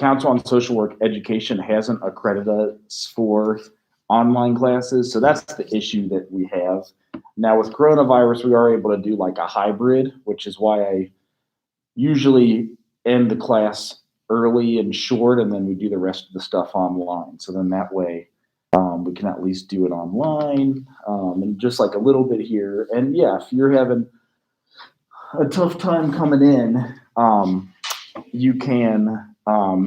Council on Social Work Education hasn't accredited us for online classes, so that's the issue that we have. Now with coronavirus, we are able to do like a hybrid, which is why I usually end the class early and short, and then we do the rest of the stuff online. So then that way we can at least do it online, and just like a little bit here. And yeah, if you're having a tough time coming in, you can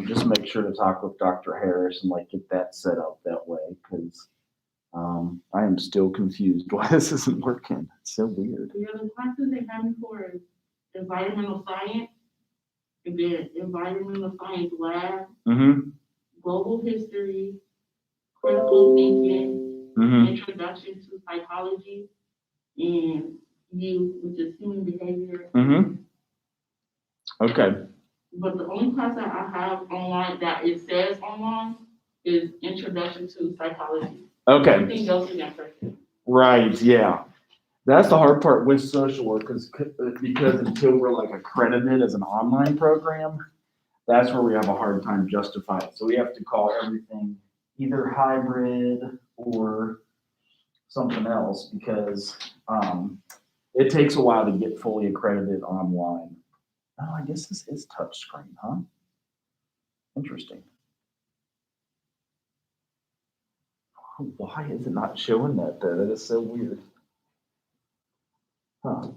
just make sure to talk with Dr. Harris and like get that set up that way, because I am still confused why this isn't working. It's so weird. The other classes they have me for is environmental science, and then environmental science lab, global history, critical thinking, introduction to psychology, and youth, which is human behavior. Okay. But the only class that I have online that it says online is introduction to psychology. Okay. Everything else is in person. Right. Yeah. That's the hard part with social work, because until we're like accredited as an online program, that's where we have a hard time justifying. So we have to call everything either hybrid or something else, because it takes a while to get fully accredited online. Oh, I guess this is touchscreen, huh? Interesting. Why is it not showing that though? That is so weird. Huh.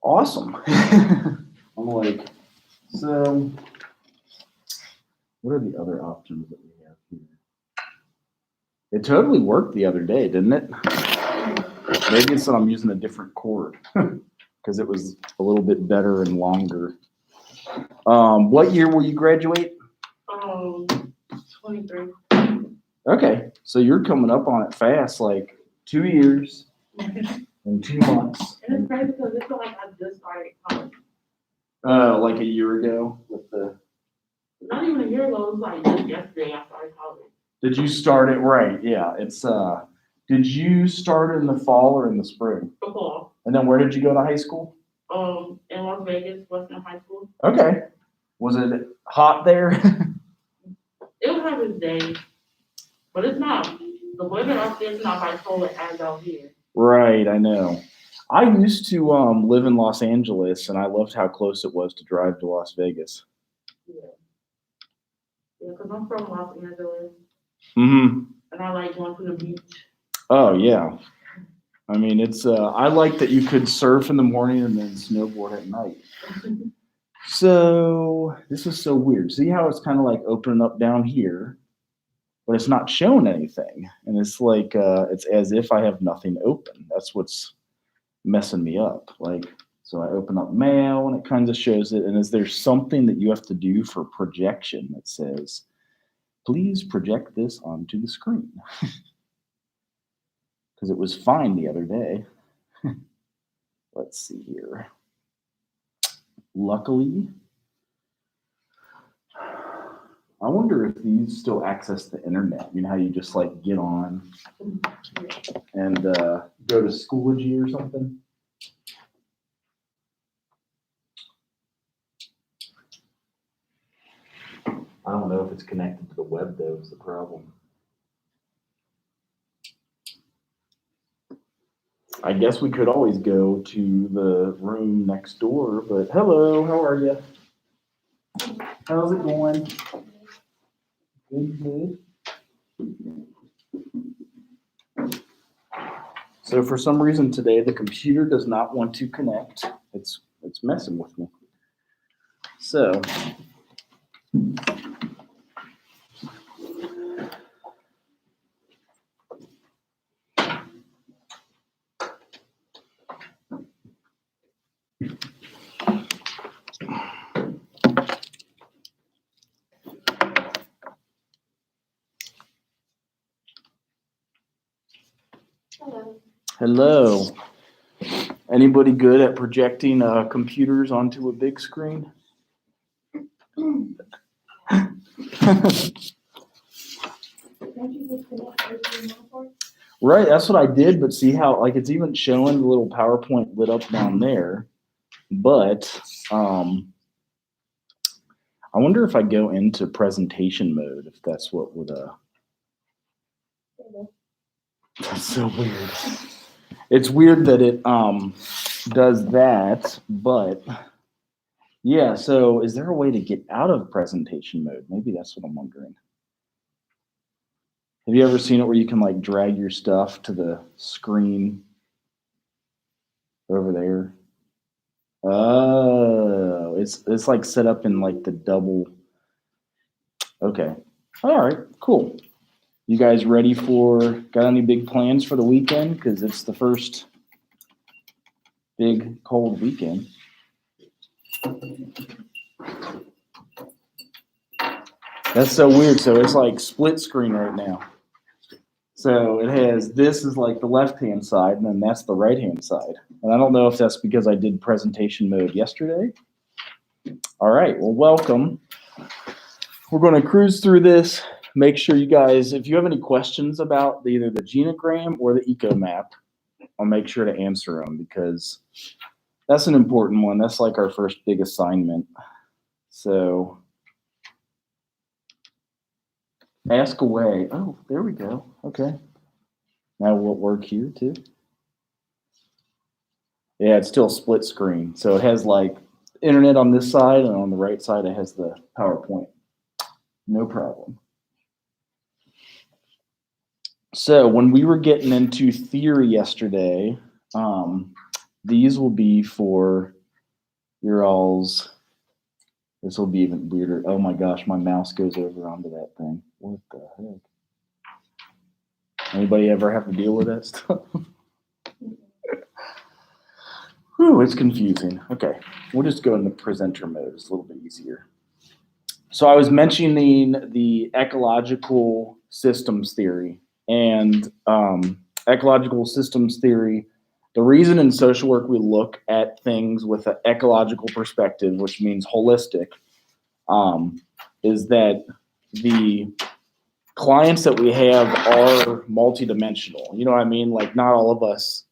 Awesome. I'm like, so what are the other options that we have here? It totally worked the other day, didn't it? Maybe it's that I'm using a different cord because it was a little bit better and longer. What year will you graduate? 23. Okay, so you're coming up on it fast, like 2 years and 2 months. And it's crazy because it's like I just started college. Like a year ago with the. Not even a year ago. It was like just yesterday I started college. Did you start it right? Yeah, it's. Did you start in the fall or in the spring? The fall. And then where did you go to high school? In Las Vegas, Western High School. Okay. Was it hot there? It'll have its days, but it's not. The weather up there is not bipolar as out here. Right, I know. I used to live in Los Angeles, and I loved how close it was to drive to Las Vegas. Yeah, because I'm from Los Angeles. And I like going to the beach. Oh, yeah. I mean, it's. I like that you could surf in the morning and then snowboard at night. So this is so weird. See how it's kind of like opening up down here, but it's not showing anything. And it's like, it's as if I have nothing open. That's what's messing me up. Like, so I open up mail and it kind of shows it. And is there something that you have to do for projection that says, please project this onto the screen? Because it was fine the other day. Let's see here. Luckily, I wonder if these still access the internet. You know how you just like get on and go to Schoology or something? I don't know if it's connected to the web though, is the problem. I guess we could always go to the room next door, but hello, how are you? How's it going? Good, good. So for some reason today, the computer does not want to connect. It's messing with me. So. Hello. Anybody good at projecting computers onto a big screen? Right, that's what I did, but see how like it's even showing the little PowerPoint lit up down there. But I wonder if I go into presentation mode, if that's what would, that's so weird. It's weird that it does that, but yeah, so is there a way to get out of presentation mode? Maybe that's what I'm wondering. Have you ever seen it where you can like drag your stuff to the screen over there? Oh, it's like set up in like the double. Okay. All right, cool. You guys ready got any big plans for the weekend? Because it's the first big cold weekend. That's so weird. So it's like split screen right now. So it has, this is like the left-hand side, and then that's the right-hand side. And I don't know if that's because I did presentation mode yesterday. All right, well, welcome. We're going to cruise through this. Make sure you guys, if you have any questions about either the genogram or the eco map, I'll make sure to answer them because that's an important one. That's like our first big assignment. So ask away. Oh, there we go. Okay. Now will it work here too? Yeah, it's still split screen. So it has like internet on this side, and on the right side it has the PowerPoint. No problem. So when we were getting into theory yesterday, these will be for your all's, this will be even weirder. Oh my gosh, my mouse goes over onto that thing. What the heck? Anybody ever have to deal with that stuff? Whew, it's confusing. Okay, we'll just go in the presenter mode. It's a little bit easier. So I was mentioning the ecological systems theory. And ecological systems theory, the reason in social work we look at things with an ecological perspective, which means holistic, is that the clients that we have are multidimensional. You know what I mean? Like not all of us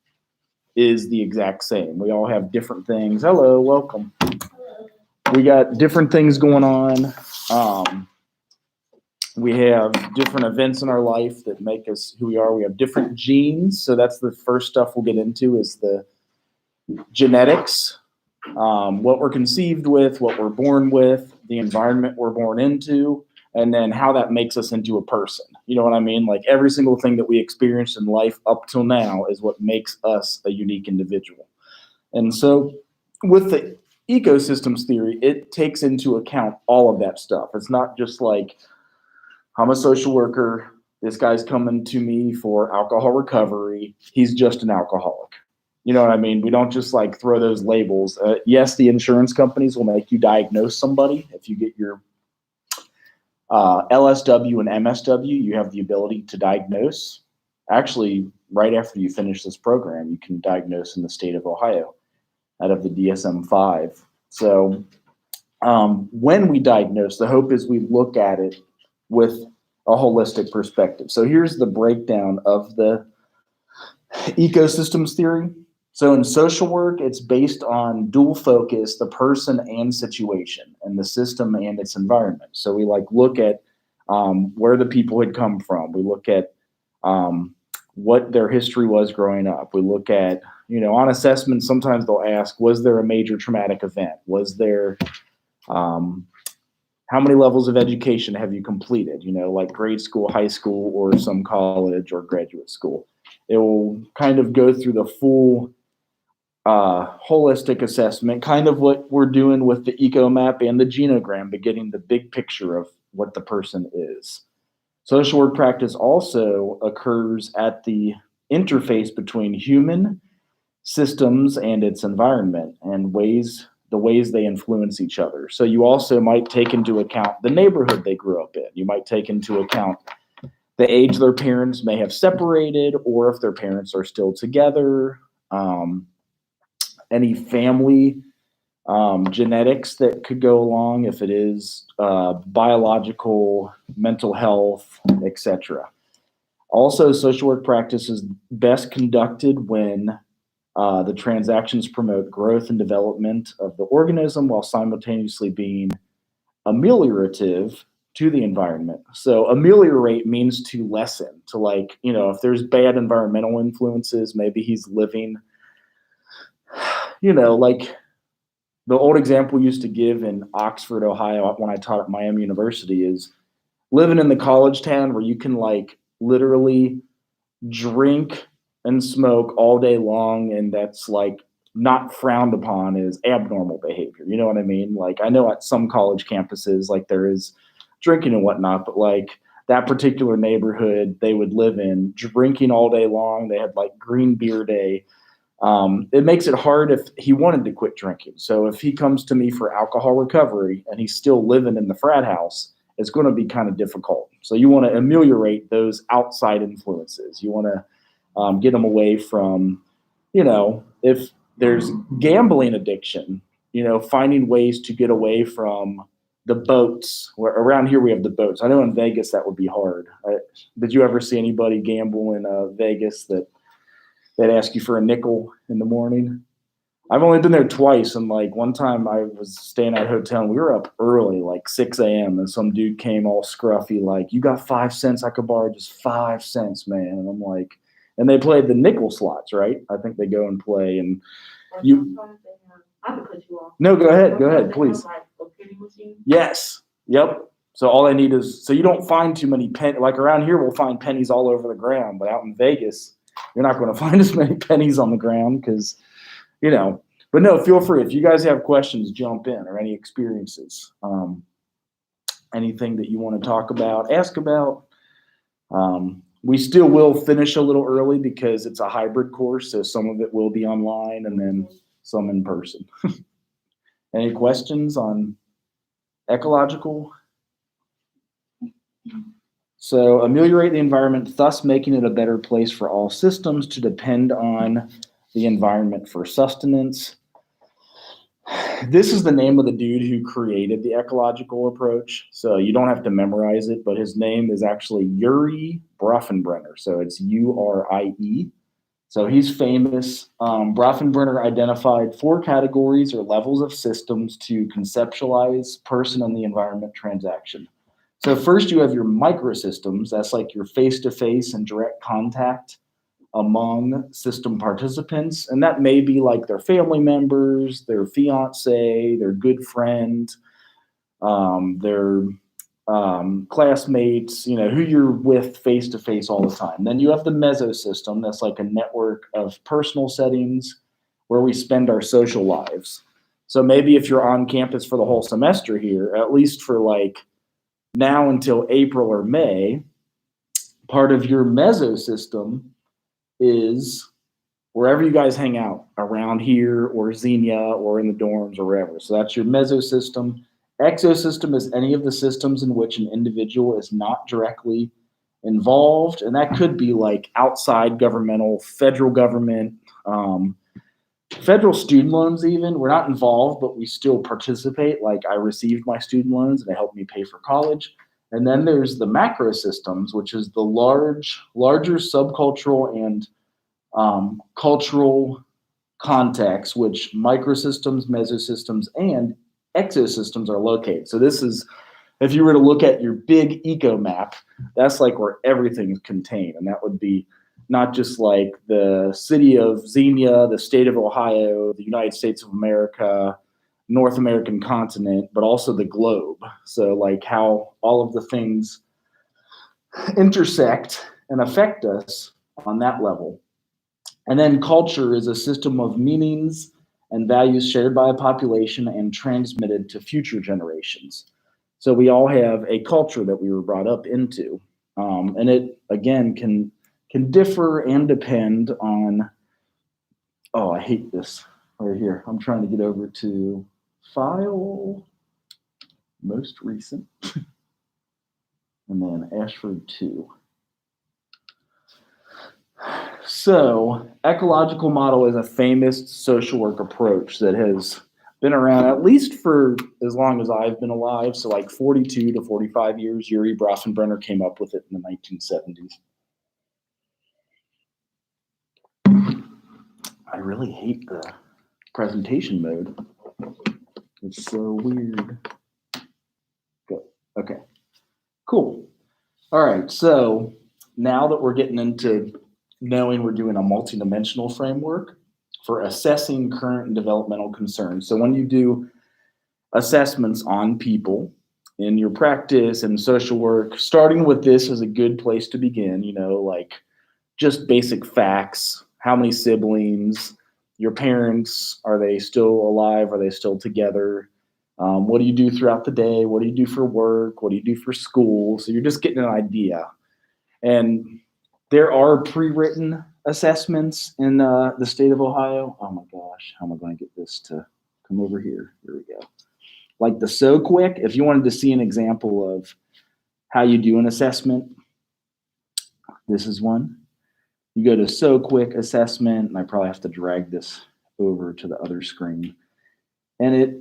is the exact same. We all have different things. Hello, welcome. We got different things going on. We have different events in our life that make us who we are. We have different genes. So that's the first stuff we'll get into is the genetics, what we're conceived with, what we're born with, the environment we're born into, and then how that makes us into a person. You know what I mean? Like every single thing that we experienced in life up till now is what makes us a unique individual. And so with the ecosystems theory, it takes into account all of that stuff. It's not just like, I'm a social worker. This guy's coming to me for alcohol recovery. He's just an alcoholic. You know what I mean? We don't just like throw those labels. Yes, the insurance companies will make you diagnose somebody. If you get your LSW and MSW, you have the ability to diagnose. Actually, right after you finish this program, you can diagnose in the state of Ohio out of the DSM-5. So when we diagnose, the hope is we look at it with a holistic perspective. So here's the breakdown of the ecosystems theory. So in social work, it's based on dual focus, the person and situation, and the system and its environment. So we like look at where the people had come from. We look at what their history was growing up. We look at, on assessment, sometimes they'll ask, was there a major traumatic event? Was there how many levels of education have you completed? Like grade school, high school, or some college or graduate school. It will kind of go through the full holistic assessment, kind of what we're doing with the eco map and the genogram, but getting the big picture of what the person is. Social work practice also occurs at the interface between human systems and its environment and the ways they influence each other. So you also might take into account the neighborhood they grew up in. You might take into account the age their parents may have separated, or if their parents are still together, any family genetics that could go along, if it is biological, mental health, etc. Also, social work practice is best conducted when the transactions promote growth and development of the organism while simultaneously being ameliorative to the environment. So ameliorate means to lessen, to like, if there's bad environmental influences, maybe he's living, like the old example we used to give in Oxford, Ohio, when I taught at Miami University is living in the college town where you can like literally drink and smoke all day long, and that's like not frowned upon as abnormal behavior. You know what I mean? Like I know at some college campuses, like there is drinking and whatnot, but like that particular neighborhood they would live in, drinking all day long. They had like green beer day. It makes it hard if he wanted to quit drinking. So if he comes to me for alcohol recovery and he's still living in the frat house, it's going to be kind of difficult. So you want to ameliorate those outside influences. You want to get them away from, if there's gambling addiction, finding ways to get away from the boats. Where around here we have the boats. I know in Vegas that would be hard. Did you ever see anybody gamble in Vegas that they'd ask you for a nickel in the morning? I've only been there twice, and like one time I was staying at a hotel and we were up early, like 6 a.m. and some dude came all scruffy, like, "You got 5 cents I could borrow?" Just 5 cents, man. And I'm like, and they played the nickel slots, right? I think they go and play, and you. I have to cut you off. No, go ahead, please. Like a penny machine. Yes, yep. So all I need is, so you don't find too many like around here we'll find pennies all over the ground, but out in Vegas you're not going to find as many pennies on the ground because. But no, feel free. If you guys have questions, jump in, or any experiences, anything that you want to talk about, ask about. We still will finish a little early because it's a hybrid course, so some of it will be online and then some in person. Any questions on ecological? So ameliorate the environment, thus making it a better place for all systems to depend on the environment for sustenance. This is the name of the dude who created the ecological approach. So you don't have to memorize it, but his name is actually Uri Brofenbrenner. So it's Urie. So he's famous. Brofenbrenner identified 4 categories or levels of systems to conceptualize person and the environment transaction. So first you have your microsystems. That's like your face-to-face and direct contact among system participants. And that may be like their family members, their fiance, their good friend, their classmates, who you're with face-to-face all the time. Then you have the mesosystem. That's like a network of personal settings where we spend our social lives. So maybe if you're on campus for the whole semester here, at least for like now until April or May, part of your mesosystem is wherever you guys hang out around here or Xenia or in the dorms or wherever. So that's your mesosystem. Exosystem is any of the systems in which an individual is not directly involved. And that could be like outside governmental, federal government, federal student loans even. We're not involved, but we still participate. Like I received my student loans and they helped me pay for college. And then there's the macro systems, which is the larger subcultural and cultural context, which microsystems, mesosystems, and exosystems are located. So this is, if you were to look at your big eco map, that's like where everything is contained. And that would be not just like the city of Xenia, the state of Ohio, the United States of America, North American continent, but also the globe. So like how all of the things intersect and affect us on that level. And then culture is a system of meanings and values shared by a population and transmitted to future generations. So we all have a culture that we were brought up into. And it, again, can differ and depend on, I hate this right here. I'm trying to get over to file, most recent, and then Ashford 2. So, ecological model is a famous social work approach that has been around at least for as long as I've been alive. So, like 42 to 45 years. Uri Brofenbrenner came up with it in the 1970s. I really hate the presentation mode. It's so weird. Cool. All right. So now that we're getting into knowing we're doing a multidimensional framework for assessing current and developmental concerns. So when you do assessments on people in your practice and social work, starting with this is a good place to begin, like just basic facts. How many siblings? Your parents, are they still alive? Are they still together? What do you do throughout the day? What do you do for work? What do you do for school? So you're just getting an idea. And there are pre-written assessments in the state of Ohio. Oh my gosh, how am I going to get this to come over here? Here we go. Like the So Quick, if you wanted to see an example of how you do an assessment, this is one. You go to So Quick assessment, and I probably have to drag this over to the other screen. And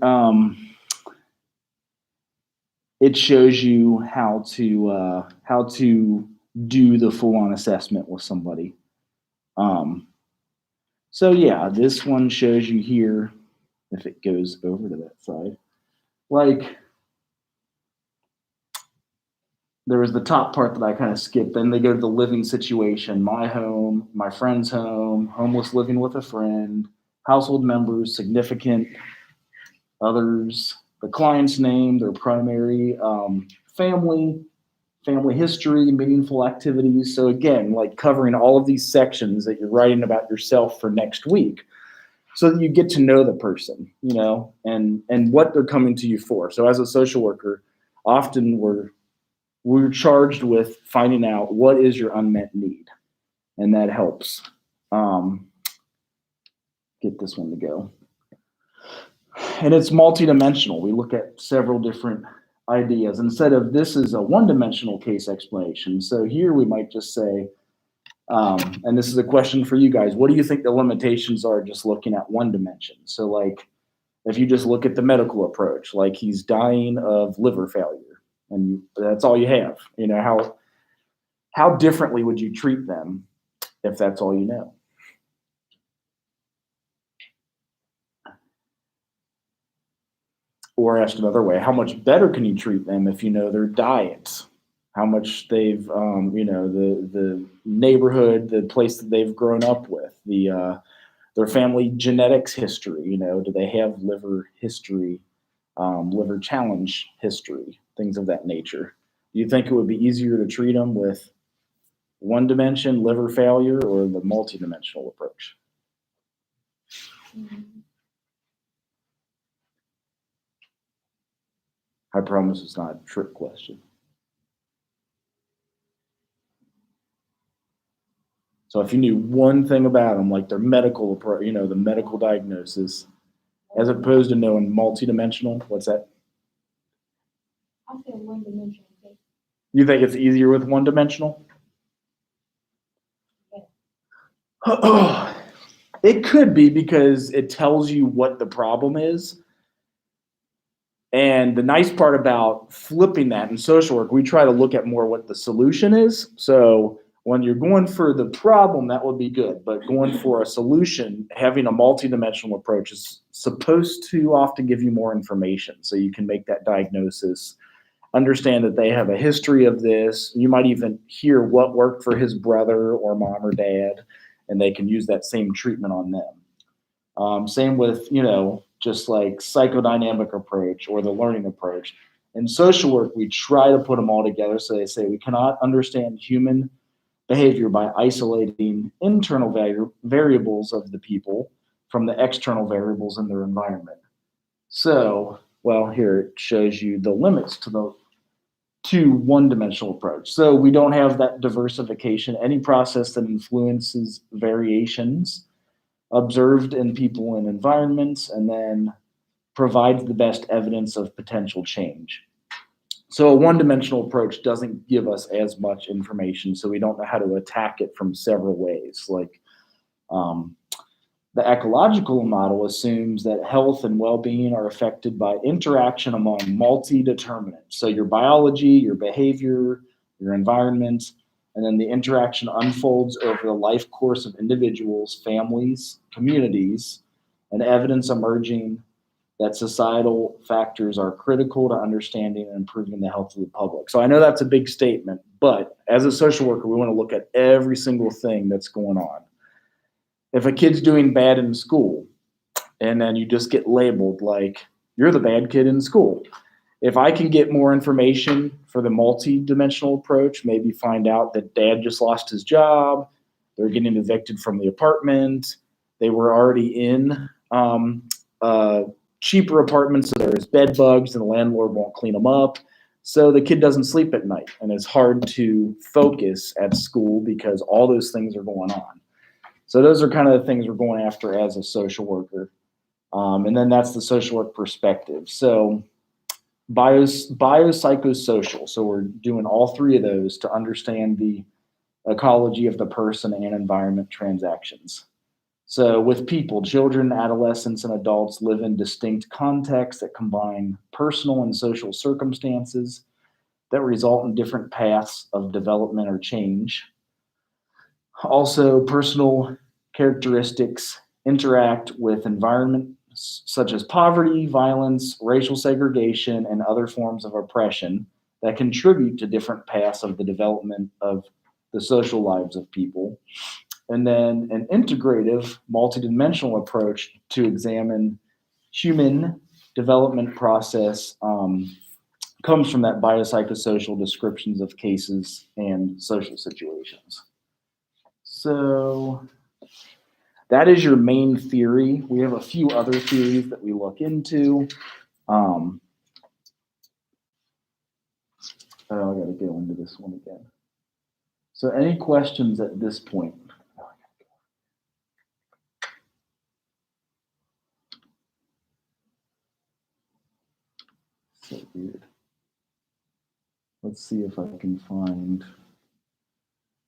it shows you how to do the full-on assessment with somebody. So yeah, this one shows you here, if it goes over to that side, like there was the top part that I kind of skipped. Then they go to the living situation, my home, my friend's home, homeless living with a friend, household members, significant others, the client's name, their primary, family history, meaningful activities. So again, like covering all of these sections that you're writing about yourself for next week, so that you get to know the person, and what they're coming to you for. So as a social worker, often we're charged with finding out what is your unmet need, and that helps. Get this one to go. And it's multidimensional. We look at several different ideas instead of this is a one-dimensional case explanation. So here we might just say, and this is a question for you guys, what do you think the limitations are just looking at one dimension? So like if you just look at the medical approach, like he's dying of liver failure and that's all you have, how differently would you treat them if that's all you know? Or asked another way, how much better can you treat them if you know their diet, how much they've, the neighborhood, the place that they've grown up with, their family genetics history, do they have liver history, liver challenge history, things of that nature. Do you think it would be easier to treat them with one dimension, liver failure, or the multidimensional approach? Mm-hmm. I promise it's not a trick question. So if you knew one thing about them, like their medical approach, the medical diagnosis, as opposed to knowing multidimensional, what's that? I'll say one dimensional. You think it's easier with one dimensional? Yeah. It could be because it tells you what the problem is. And the nice part about flipping that in social work, we try to look at more what the solution is. So when you're going for the problem, that would be good. But going for a solution, having a multidimensional approach is supposed to often give you more information so you can make that diagnosis, understand that they have a history of this. You might even hear what worked for his brother or mom or dad, and they can use that same treatment on them. Same with, just like psychodynamic approach or the learning approach. In social work, we try to put them all together. So they say we cannot understand human behavior by isolating internal variables of the people from the external variables in their environment. So, well, here it shows you the limits to one-dimensional approach. So we don't have that diversification, any process that influences variations observed in people and environments, and then provides the best evidence of potential change. So a one-dimensional approach doesn't give us as much information, so we don't know how to attack it from several ways. Like the ecological model assumes that health and well-being are affected by interaction among multi-determinants. So your biology, your behavior, your environment, and then the interaction unfolds over the life course of individuals, families, communities, and evidence emerging that societal factors are critical to understanding and improving the health of the public. So I know that's a big statement, but as a social worker, we want to look at every single thing that's going on. If a kid's doing bad in school, and then you just get labeled like, you're the bad kid in school. If I can get more information for the multi-dimensional approach, maybe find out that dad just lost his job, they're getting evicted from the apartment, they were already in cheaper apartments, so there's bed bugs and the landlord won't clean them up. So the kid doesn't sleep at night and it's hard to focus at school because all those things are going on. So those are kind of the things we're going after as a social worker. And then that's the social work perspective. So biopsychosocial. So we're doing all three of those to understand the ecology of the person and environment transactions. So with people, children, adolescents, and adults live in distinct contexts that combine personal and social circumstances that result in different paths of development or change. Also, personal characteristics interact with environments such as poverty, violence, racial segregation, and other forms of oppression that contribute to different paths of the development of the social lives of people. And then an integrative, multidimensional approach to examine human development process comes from that biopsychosocial descriptions of cases and social situations. So that is your main theory. We have a few other theories that we look into. I gotta go into this one again. So any questions at this point? So weird. Let's see if I can find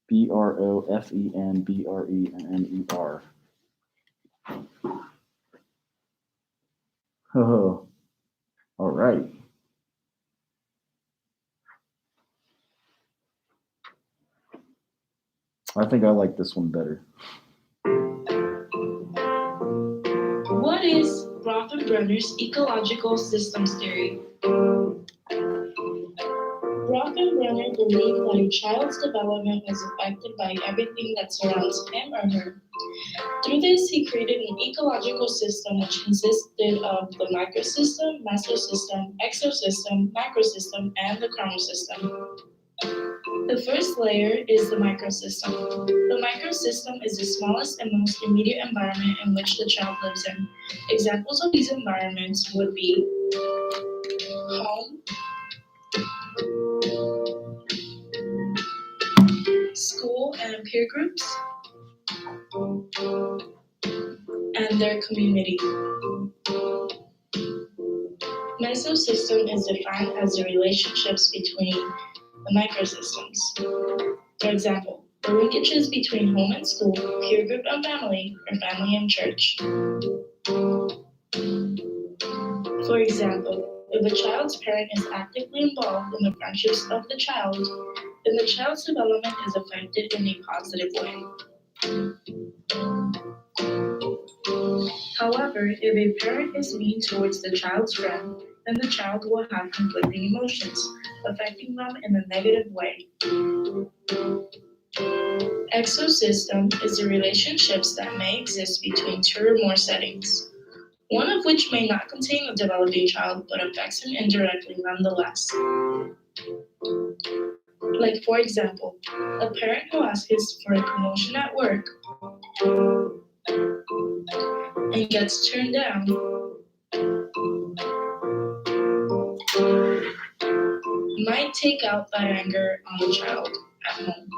BROFENBRENNER. Oh, all right. I think I like this one better. What is Rothenbrenner's ecological systems theory? Rothenbrenner believed that a child's development was affected by everything that surrounds him or her. Through this, he created an ecological system which consisted of the microsystem, mesosystem, exosystem, macrosystem, and the chromosystem. The first layer is the microsystem. The microsystem is the smallest and most immediate environment in which the child lives in. Examples of these environments would be home, school and peer groups, and their community. Mesosystem is defined as the relationships between the microsystems. For example, the linkages between home and school, peer group and family, or family and church. For example, if a child's parent is actively involved in the friendships of the child, then the child's development is affected in a positive way. However, if a parent is mean towards the child's friend, then the child will have conflicting emotions, affecting them in a negative way. Exosystem is the relationships that may exist between two or more settings, one of which may not contain a developing child but affects him indirectly nonetheless. Like, for example, a parent who asks for a promotion at work and gets turned down might take out that anger on the child at home.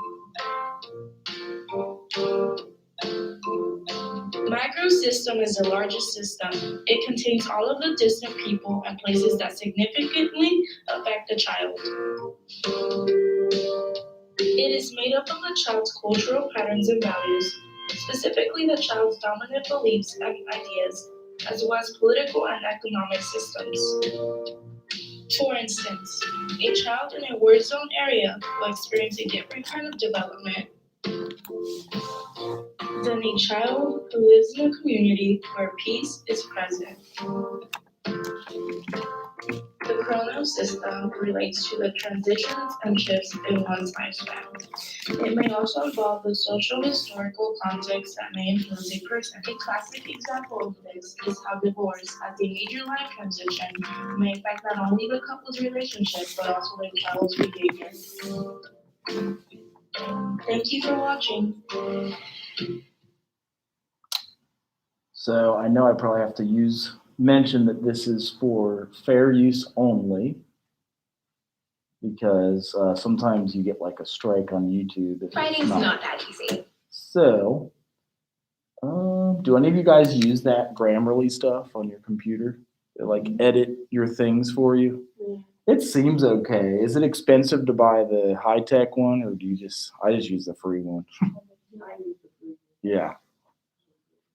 Microsystem is the largest system. It contains all of the distant people and places that significantly affect the child. It is made up of the child's cultural patterns and values, specifically the child's dominant beliefs and ideas, as well as political and economic systems. For instance, a child in a war zone area will experience a different kind of development than a child who lives in a community where peace is present. The Chronos system relates to the transitions and shifts in one's lifespan. It may also involve the social historical context that may influence a person. A classic example of this is how divorce, as a major life transition, may affect not only the couple's relationship but also their child's behavior. Thank you for watching. So I know I probably have to mention that this is for fair use only, because sometimes you get like a strike on YouTube. Fighting's not that easy. So, do any of you guys use that Grammarly stuff on your computer? It like edit your things for you? It seems okay. Is it expensive to buy the high-tech one, or I just use the free one? Yeah.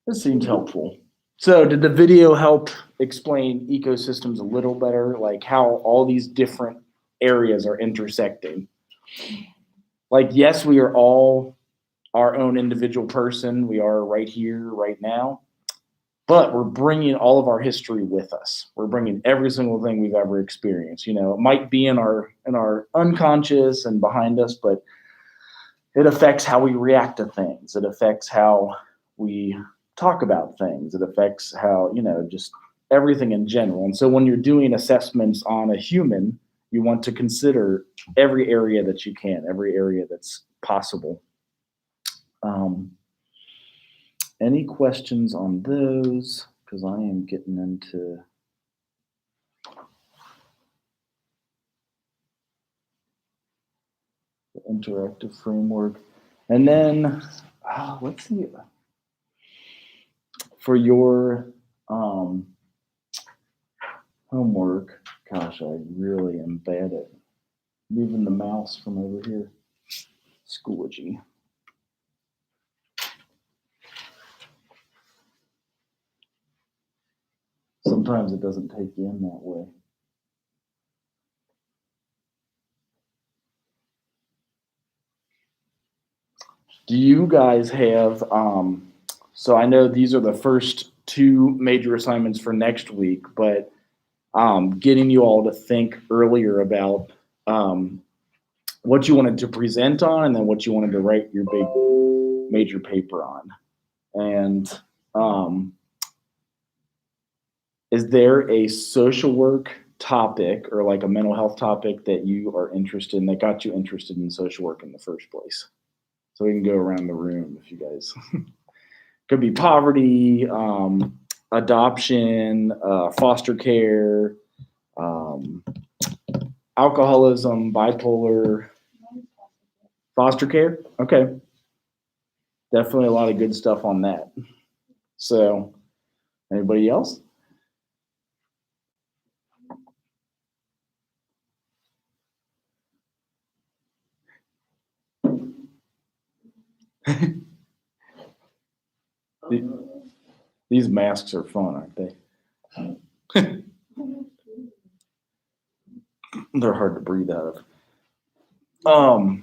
This seems helpful. So did the video help explain ecosystems a little better, like how all these different areas are intersecting? Like, yes, we are all our own individual person. We are right here, right now. But we're bringing all of our history with us. We're bringing every single thing we've ever experienced. You know, it might be in our unconscious and behind us, but it affects how we react to things. It affects how we talk about things. It affects how, just everything in general. And so when you're doing assessments on a human, you want to consider every area that you can, every area that's possible. Any questions on those? Because I am getting into the interactive framework. And then, let's see. For your homework, gosh, I really am bad at moving the mouse from over here. Schoology. Sometimes it doesn't take you in that way. Do you guys have, so I know these are the first two major assignments for next week, but getting you all to think earlier about what you wanted to present on and then what you wanted to write your big major paper on. And is there a social work topic or like a mental health topic that you are interested in, that got you interested in social work in the first place? So we can go around the room if you guys. Could be poverty, adoption, foster care, alcoholism, bipolar, foster care. Okay. Definitely a lot of good stuff on that. So, anybody else? These masks are fun, aren't they? They're hard to breathe out of.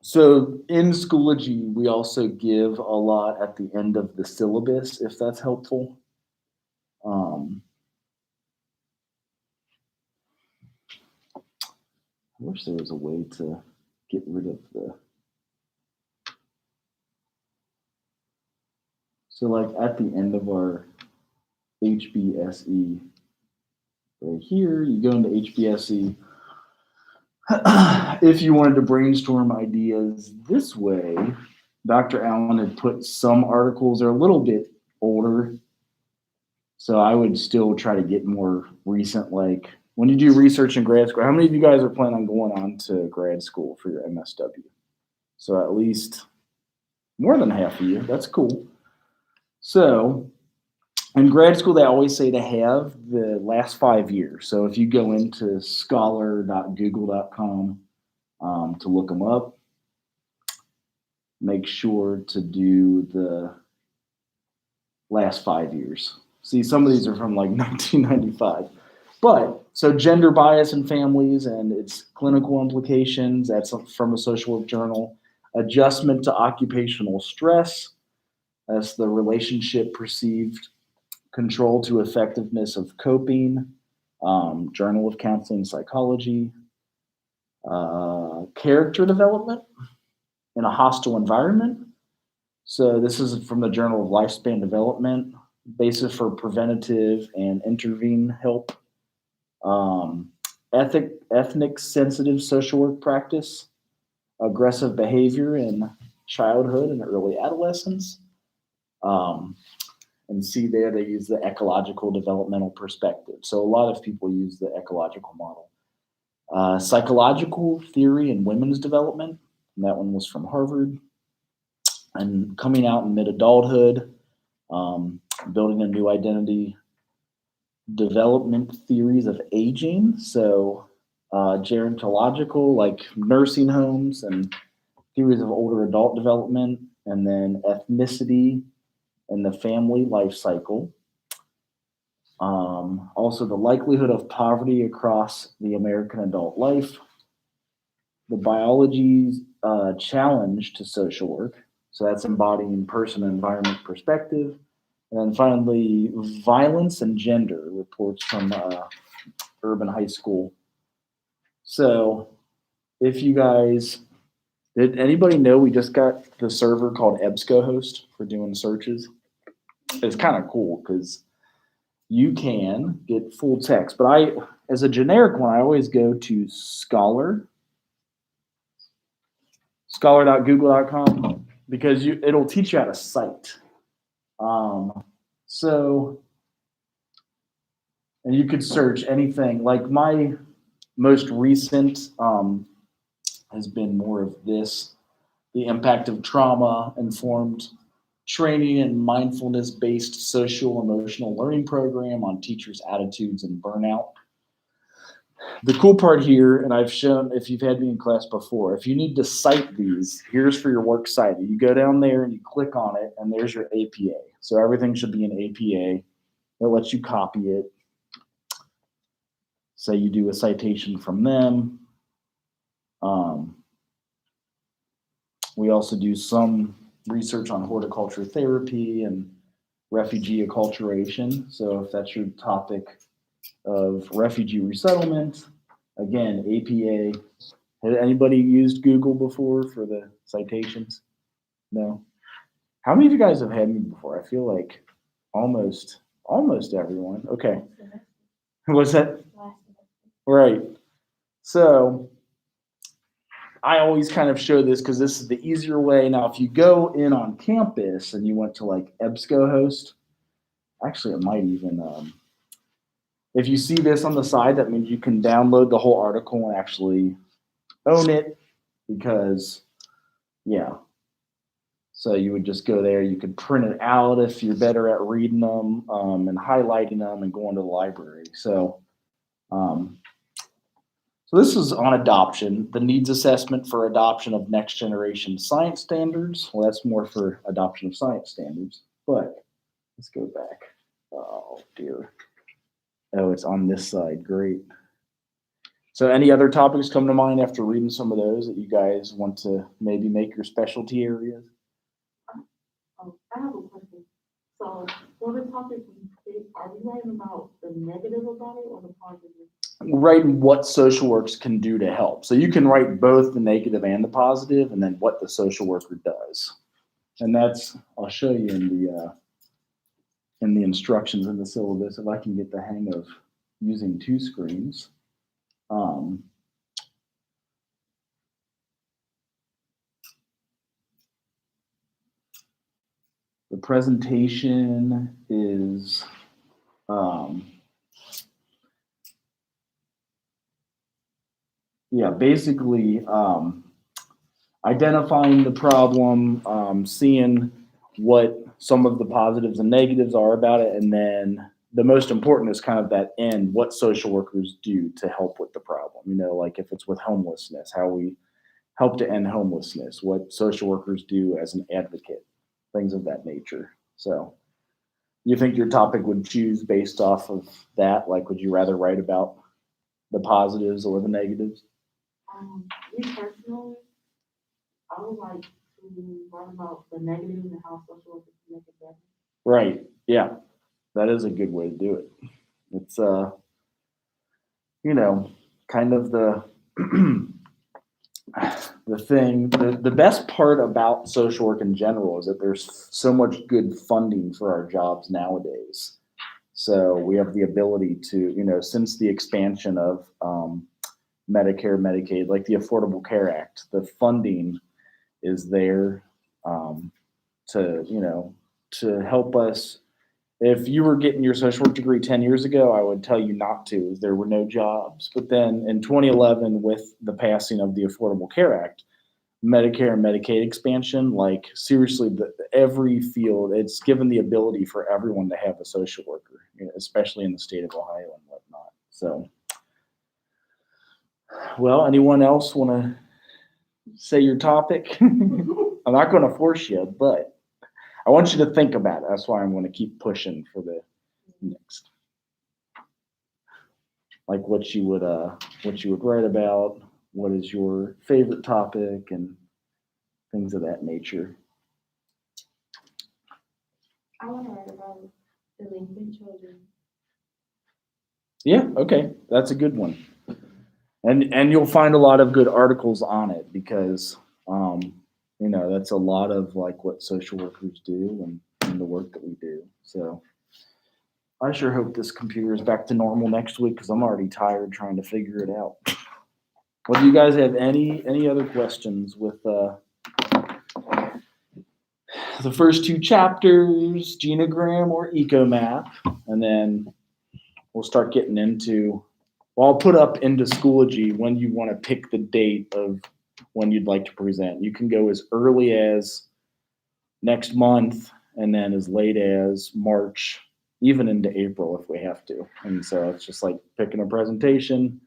So in Schoology, we also give a lot at the end of the syllabus, if that's helpful. I wish there was a way to get rid of the. So like at the end of our hbse, right here, you go into hbse. If you wanted to brainstorm ideas this way, Dr. Allen had put some articles, they're a little bit older. So I would still try to get more recent, like when you do research in grad school, how many of you guys are planning on going on to grad school for your MSW? So at least more than half of you, that's cool. So in grad school, they always say to have the last 5 years. So if you go into scholar.google.com to look them up, make sure to do the last 5 years. See, some of these are from like 1995. But, so gender bias in families and its clinical implications, that's from a social work journal. Adjustment to occupational stress, that's the relationship perceived Control to Effectiveness of Coping, Journal of Counseling and Psychology, Character Development in a Hostile Environment. So this is from the Journal of Lifespan Development, Basis for Preventative and Intervene Help, Ethnic Sensitive Social Work Practice, Aggressive Behavior in Childhood and Early Adolescence. And see there, they use the ecological developmental perspective. So a lot of people use the ecological model. Psychological Theory in Women's Development, and that one was from Harvard. And Coming Out in Mid-Adulthood, Building a New Identity, Development Theories of Aging. So gerontological, like nursing homes, and theories of older adult development, and then ethnicity and the family life cycle. Also, the likelihood of poverty across the American adult life, the biology's challenge to social work. So that's embodying person and environment perspective. And then finally, Violence and Gender, reports from Urban High School. So if you guys, did anybody know we just got the server called EBSCOhost for doing searches? It's kind of cool because you can get full text, but as a generic one, I always go to scholar.google.com, because it'll teach you how to cite. And you could search anything. Like my most recent has been more of this, the impact of trauma informed training and mindfulness-based social emotional learning program on teachers' attitudes and burnout. The cool part here, and I've shown if you've had me in class before, if you need to cite these, here's for your works cited. You go down there and you click on it, and there's your APA. So everything should be an APA. It lets you copy it. Say you do a citation from them. We also do some research on horticulture therapy and refugee acculturation. So if that's your topic of refugee resettlement, again, APA. Had anybody used Google before for the citations? No. How many of you guys have had me before? I feel like almost everyone. Okay. What's that? Right. So I always kind of show this because this is the easier way. Now, if you go in on campus and you went to like EBSCOhost, actually it might even, if you see this on the side, that means you can download the whole article and actually own it, because, yeah. So you would just go there. You could print it out if you're better at reading them and highlighting them and going to the library. So this is on adoption, the needs assessment for adoption of next generation science standards. Well, that's more for adoption of science standards, but let's go back. Oh, dear. Oh, it's on this side. Great. So any other topics come to mind after reading some of those that you guys want to maybe make your specialty areas? Oh, I have a question. So for the topic, are we writing about the negative about it or the positive? Writing what social works can do to help. So you can write both the negative and the positive, and then what the social worker does. And that's, I'll show you in the instructions in the syllabus, if I can get the hang of using two screens. The presentation is basically identifying the problem, seeing what some of the positives and negatives are about it, and then the most important is kind of that end, what social workers do to help with the problem. You know, like if it's with homelessness, how we help to end homelessness, what social workers do as an advocate, things of that nature. So you think your topic would choose based off of that? Like, would you rather write about the positives or the negatives? Me personally, I would like to write about the negatives and how social workers can make it better. Right. Yeah. That is a good way to do it. It's kind of the the best part about social work in general is that there's so much good funding for our jobs nowadays. So we have the ability to, since the expansion of Medicare, Medicaid, like the Affordable Care Act, the funding is there to help us. If you were getting your social work degree 10 years ago, I would tell you not to, as there were no jobs. But then in 2011, with the passing of the Affordable Care Act, Medicare and Medicaid expansion, like seriously, every field, it's given the ability for everyone to have a social worker, especially in the state of Ohio and whatnot. So, well, anyone else want to say your topic? I'm not going to force you, but I want you to think about it. That's why I'm going to keep pushing for the next. Like what you would write about, what is your favorite topic, and things of that nature. I want to write about delinquent children. Yeah, okay, that's a good one. And you'll find a lot of good articles on it because that's a lot of like what social workers do and the work that we do. So I sure hope this computer is back to normal next week because I'm already tired trying to figure it out. Well, do you guys have any other questions with the first two chapters, genogram or ecomap, and then we'll start getting into. Well, I'll put up into Schoology when you want to pick the date of when you'd like to present. You can go as early as next month and then as late as March, even into April if we have to. And so it's just like picking a presentation.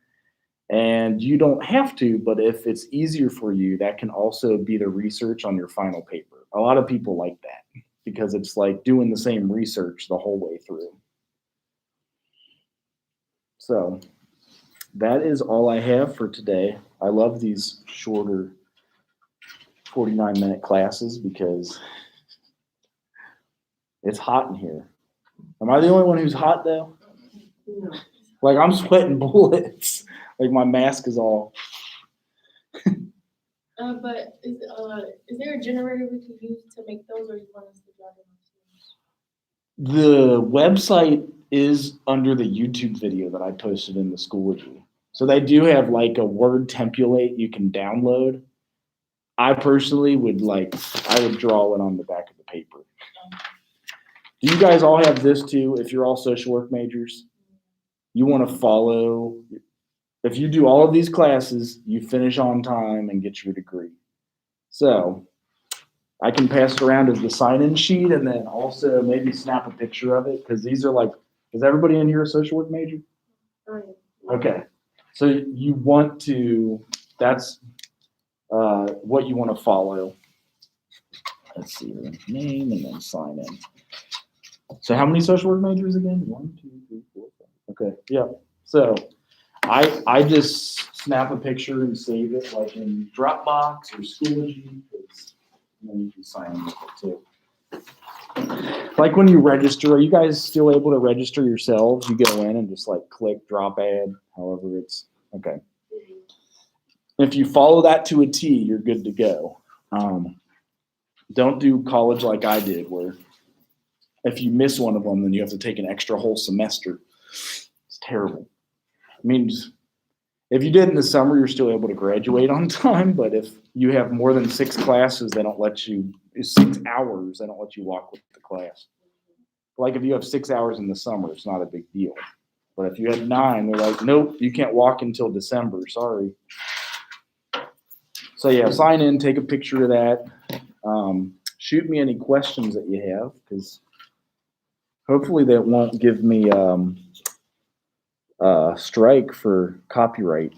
And you don't have to, but if it's easier for you, that can also be the research on your final paper. A lot of people like that because it's like doing the same research the whole way through. So that is all I have for today. I love these shorter 49-minute classes because it's hot in here. Am I the only one who's hot though? No. Like I'm sweating bullets. Like my mask is all. But is there a generator we can use to make those, or you want us to draw them? The website is under the YouTube video that I posted in the Schoology. So they do have like a Word template you can download. I personally would draw it on the back of the paper. Do you guys all have this too? If you're all social work majors, you want to follow. If you do all of these classes, you finish on time and get your degree. So I can pass it around as the sign-in sheet and then also maybe snap a picture of it because these are like, is everybody in here a social work major? Okay. So you want to, that's what you want to follow. Let's see, your name and then sign in. So how many social work majors again? 1, 2, 3, 4, 5. Okay, yeah. So I just snap a picture and save it like in Dropbox or Schoology, and then you can sign in with it too. Like when you register, are you guys still able to register yourselves? You go in and just like click drop add, however it's okay. If you follow that to a T, you're good to go. Don't do college like I did, where if you miss one of them, then you have to take an extra whole semester. It's terrible. It means if you did in the summer, you're still able to graduate on time. But if you have more than 6 classes, they don't let you, 6 hours, they don't let you walk with the class. Like if you have 6 hours in the summer, it's not a big deal. But if you have 9, they're like, nope, you can't walk until December. Sorry. So yeah, sign in, take a picture of that. Shoot me any questions that you have, because hopefully that won't give me strike for copyright.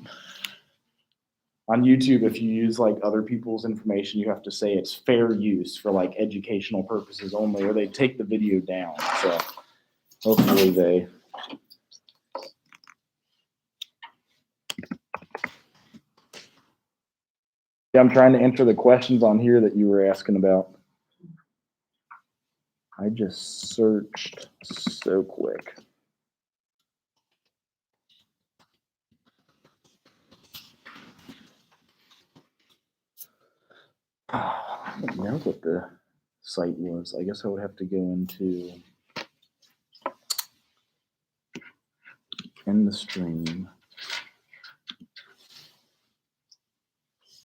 On YouTube, if you use like other people's information, you have to say it's fair use for like educational purposes only, or they take the video down. So hopefully they. Yeah, I'm trying to enter the questions on here that you were asking about. I just searched so quick. I didn't know what the site was. I guess I would have to go into in the stream.